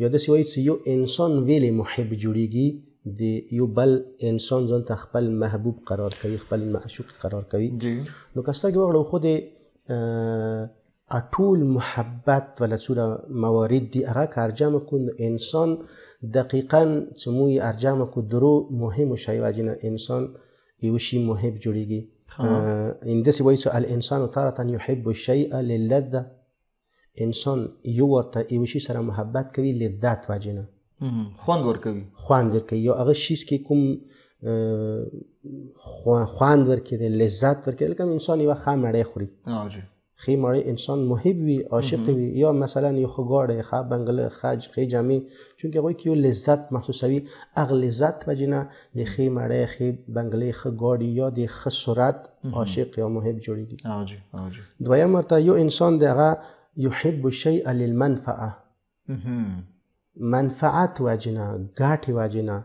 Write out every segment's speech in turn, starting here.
یا داسې وایي چې یو انسان ویلې محب جوړیږي د یو بل انسان ځان ته خپل محبوب قرار کوي، خپل معشوق قرار کوي. نو که سترګې وغړو خو د ټول محبت ولا څومره موارد دي هغه که ارجمع کن انسان دقیقا چې موی ارجمع کو درو مهم شی واجنه انسان یو شی محب جوړیږي. این داسې وایي چې الانسان تارة یحب الشیء للذة، انسان یو ورته یو شي سره محبت کوي لذت واجنه، خوند ورکوي یا هغه شیز که کوم خوند ورکوي لذت ورکوي. لکه انسان یو ښه مړۍ خوري، ښې مړۍ انسان محب وي، عاشق وي، یا مثلا یو ښه ګاډی، ښه بنګله، ښې جامې، چونکې هغوی کې یو لذت محسوسوي. هغه لذت وجې نه د ښې مړۍ، ښې بنګلې، ښه ګاډي یا د ښه صورت عاشق یا محب جوړېږي. دویم مرته یو انسان د هغه یحب الشیء للمنفعه، منفعت وجنه، ګټې وجنه،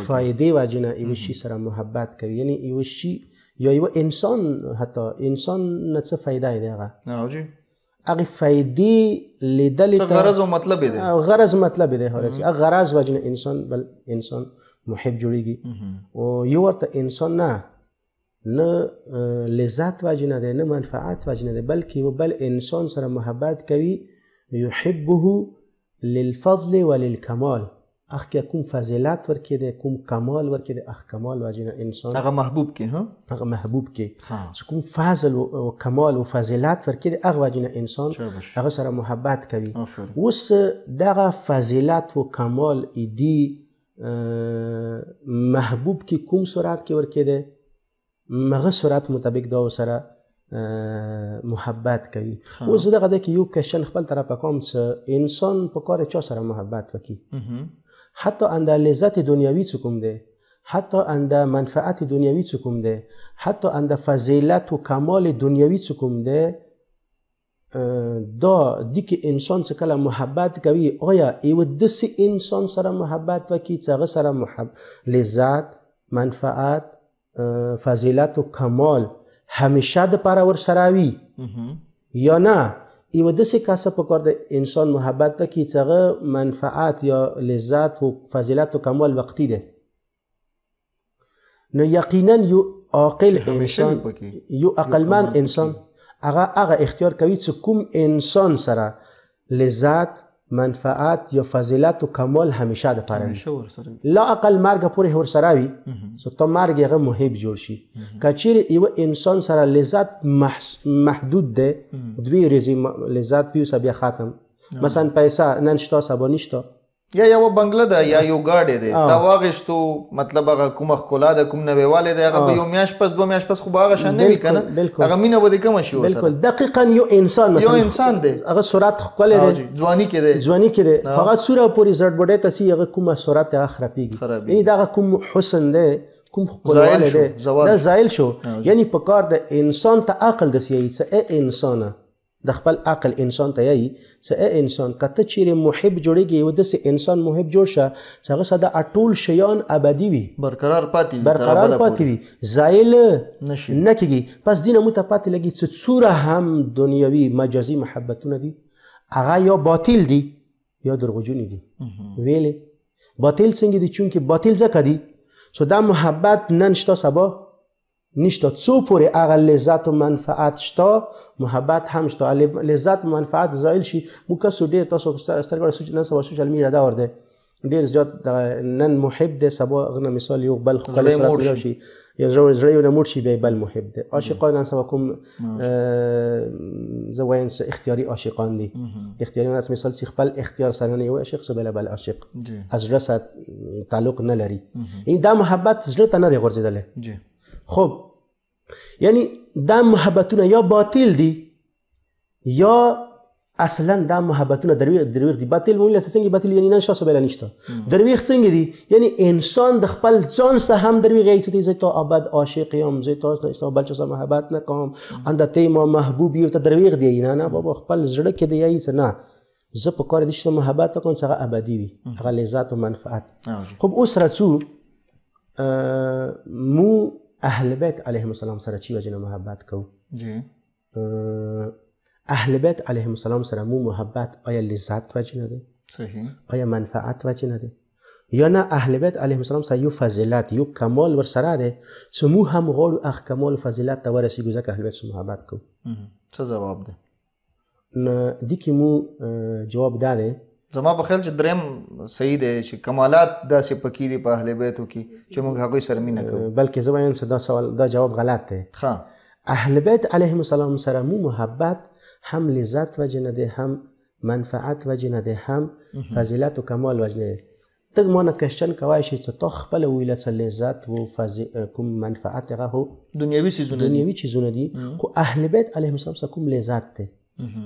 فایدې وجنه یو شي سره محبت کوي. یعنی یو شي یا یو انسان، حتی انسان نه څه فایده دی هغه هغې فایدې لیدلې ته غرض او مطلب دی، غرض مطلب دی، هغه غرض وجنه انسان بل انسان محب جوړیږي. او یو ورته انسان نه لذت وجنه دی، نه منفعت وجنه دی، بلکې یو بل انسان سره محبت کوي. یحبه للفضل وللکمال، اخ که کوم فضیلت ورکې دی، کوم کمال ورکې دی، اخ کمال وجنه انسان هغه محبوب کې هغه محبوب کې کوم فضل او کمال او فضیلت ورکې دی هغه وجنه انسان هغه سره محبت کوي. اوس دغه فضیلت و کمال ایدی محبوب کې کوم صورت کې ورکې دی هغه صورت مطابق دا سره محبت کوي. اوس دغه ده کې یو کوشن خپل طرفه کوم چې انسان په کار چا سره محبت وکړي، حتی انده لذت دنیوي څه کوم دی، حتی انده منفعت دنیوي څه کوم دی، حتی انده فضیلت و کمال دنیوی څه کوم دی، دا دی که انسان څه کله محبت کوي آیا یو داسې انسان سره محبت وکړي چې هغه سره لذت، منفعت، فضیلت و کمال همیشه د پاره ور سره وي، یا نه یو داسې کس په کار د انسان محبت وکړي چې هغه منفعت یا لذت و فضیلت و کمال وقتی ده. نو یقینا یو عاقل انسان، یو عقلمند انسان هغه اختیار کوي چې کوم انسان سره لذت، منفعت یا فضیلت و کمال همیشه د پاره وي، لا اقل مرګ پورې ور سره وي چې تا مرګ هغه محب جوړ شي. که چیرې یو انسان سره لذت محدود ده، دوی ورځې لذت وي بیا ختم، مثلا پیسه نن شته سبا نشته، یا یو بنگله ده یا یو ګاډی دی، دا واغېستو مطلب هغه کومه ښکلا ده، کوم نویوالی دی، هغه به یو میاشت پس دوه میاشت پس خو به هغه شان نه وي که نه، هغه مینه به دې کمه شي ورسره. بلکل دقیقا یو انسان مثلا یو انسان دی، هغه صورت ښکلی دی، ځواني کې دی، هغه څومره پورې زړبډۍ ته سي هغه کومه صورت هغه خرابېږي، یعنی دغه کوم حسن دی، کوم ښکلوالی دی، دا زایل شو. یعنی په کار د انسان ته عقل داسې یایي چې ای انسانه، د خپل عقل انسان ته یایي چې ای انسان که ته چیرې محب جوړېږي یو داسې انسان محب جوړ شه چې هغه سره د ټول شیان ابدي وي، برقرار پاتې وي، زایل نه کېږي. پس دې نه موږ ته پاتې لګي چې څومره هم دنیوي مجازي محبتونه دي هغه یا باطل دي یا دروغجونې دي. ویلې باطل څنګه دي؟ چونکې باطل ځکه دي چې دا محبت نن شته سبا نشته، څو پورې هغه لذت و منفعت شته محبت هم شته. لذت و منفعت زایل شي موږ کسو ډېر تاسو سترګې نن سبا سوشل میډیا دا ورده ډېر زیات نن محب دی، سبا هغه نه مثال یو بل ښکلی صورت میلاو شي یا زړه یې ونه موړ شي بیا بل محب دی. عاشقان نن سبا کوم زه وایم اختیاري عاشقان دي، اختیاري مثال چې خپل اختیار سره نه یو عاشق څه بل عاشق از زړه سره تعلق نه لري، این دا محبت زړه ته نه دی غورځېدلی. خب یعنی دا محبتونه یا باطل دي یا اصلا دا محبتونه درویغ دي. باطل مویل څنګه باطل؟ یعنی نن شاسو بل نشته. درویغ څنګه دي؟ یعنی انسان د خپل ځان سره هم درویغ یی چې تا ابد عاشق یم، زه تاسو بل چا محبت نه کوم، انده ته ما محبوب یو ته درویغ دی. نه بابا خپل زړه کې دی یی چې نه زه په کار دې چې محبت وکړم چې هغه ابدي وي، هغه لذت و منفعت. خب اوس راځو مو اهل بیت علیهم السلام سره چی وجه محبت کو؟ اهل بیت علیهم السلام سره مو محبت آیا لذت وجه نه ده؟ صحیح آیا منفعت وجه نه ده یا نه اهل بیت علیهم السلام سره یو فضیلت یو کمال ور سره ده چې مو هم غواړو اخ کمال و فضیلت ته ورسیږو ځکه اهل بیت سره محبت کوو څه جواب ده دي کې مو جواب داده زما په خیال چې دریم صحیح دی چې کمالات داسې پکې دي په اهل بیتو کې چې موږ هغوی سره مینه کوو بلکې زه وایم چې دا سوال دا جواب غلط دی اهل بیت علیهم السلام سره مو محبت هم لذت وجه نه دی هم منفعت وجه نه دی هم فضیلت و کمال وجه نه دی ته ما نه کوېشن کوای شي چې تا خپله ویله څه لذت و کوم منفعت هغه هو دنیوي چیزونه دي خو اهل بیت علیهم السلام سره کوم لذت دی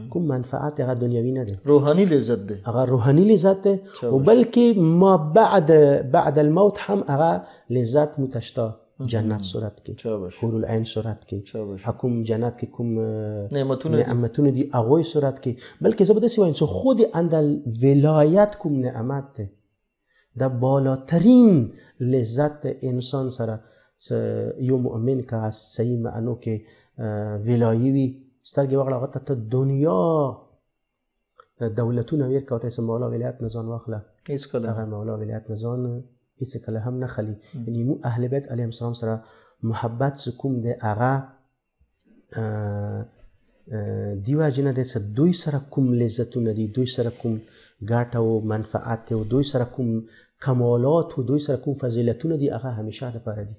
کوم منفعت هغه دنیوي نه ده روحاني لذت ده هغه روحاني لذت ده او بلکې ما بعد الموت هم هغه لذت متشتا جنت صورت کې حور العین صورت کې حکم جنت کې کوم نعمتونه دي هغه صورت کې بلکې زه به داسې وایم چې خود اندل ولایت کوم نعمت ده د بالاترین لذت انسان سره یو مؤمن که صحیح معنو کې ولایي وي سترګې وغړه هغه ته دنیا دولتونه ورکوه ته چې مولا ولایت نه ځان واخله هغه مولا ولایت نه ځان هېڅ کله هم نه خلي یعنې موږ اهل بیت علیهم السلام سره محبت چې کوم دی هغه دې وجې نه دی چې دوی سره کوم لذتونه دي دوی سره کوم ګټه او منفعت او دوی سره کوم کمالات و دوی سره کوم فضیلتونه دي هغه همیشه دپاره دي